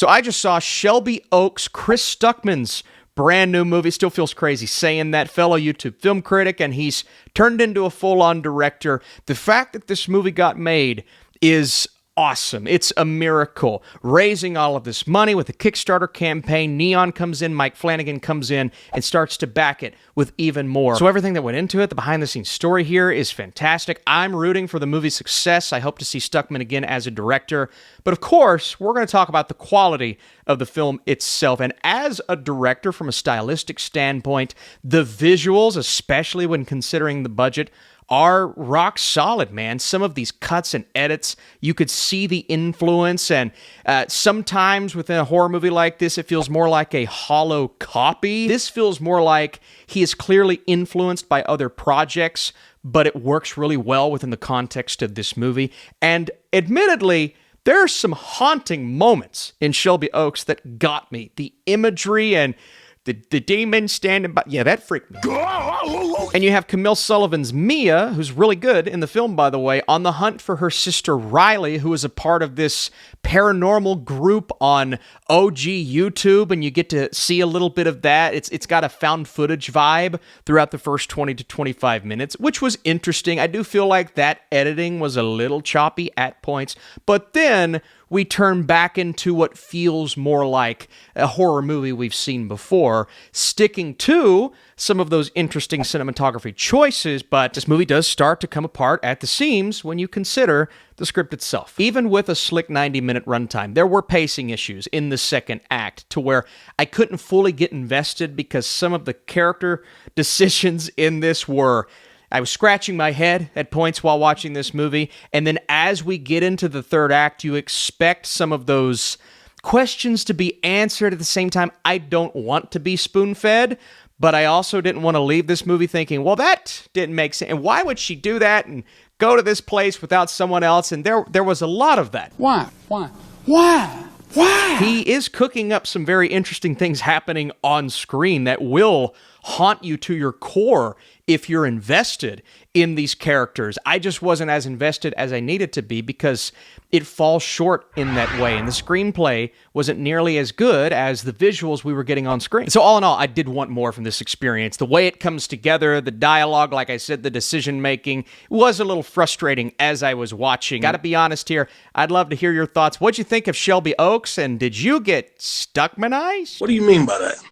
So I just saw Shelby Oaks, Chris Stuckmann's brand new movie. Still feels crazy saying that. Fellow YouTube film critic, and he's turned into a full-on director. The fact that this movie got made is awesome. It's a miracle. Raising all of this money with a Kickstarter campaign, Neon comes in, Mike Flanagan comes in, and starts to back it with even more. So everything that went into it, the behind-the-scenes story here is fantastic. I'm rooting for the movie's success. I hope to see Stuckmann again as a director. But of course, we're going to talk about the quality of the film itself. And as a director, from a stylistic standpoint, the visuals, especially when considering the budget, are rock solid, man. Some of these cuts and edits, you could see the influence, and sometimes within a horror movie like this, it feels more like a hollow copy. This feels more like he is clearly influenced by other projects, but it works really well within the context of this movie. And admittedly, there are some haunting moments in Shelby Oaks that got me. The imagery and the demon standing by, yeah, that freaked me. And you have Camille Sullivan's Mia, who's really good in the film, by the way, on the hunt for her sister Riley, who is a part of this paranormal group on OG YouTube, and you get to see a little bit of that. It's got a found footage vibe throughout the first 20 to 25 minutes, which was interesting. I do feel like that editing was a little choppy at points, but then we turn back into what feels more like a horror movie we've seen before, sticking to some of those interesting cinematography choices, but this movie does start to come apart at the seams when you consider the script itself. Even with a slick 90-minute runtime, there were pacing issues in the second act to where I couldn't fully get invested because some of the character decisions in this were... I was scratching my head at points while watching this movie, and then as we get into the third act, you expect some of those questions to be answered. At the same time, I don't want to be spoon-fed, but I also didn't want to leave this movie thinking, well, that didn't make sense, and why would she do that and go to this place without someone else? And there was a lot of that. Why? He is cooking up some very interesting things happening on screen that will haunt you to your core if you're invested in these characters. I just wasn't as invested as I needed to be because it falls short in that way, and the screenplay wasn't nearly as good as the visuals we were getting on screen. So all in all, I did want more from this experience. The way it comes together, the dialogue, like I said, the decision-making was a little frustrating as I was watching. Gotta be honest here, I'd love to hear your thoughts. What'd you think of Shelby Oaks, and did you get Stuckmanized? What do you mean by that?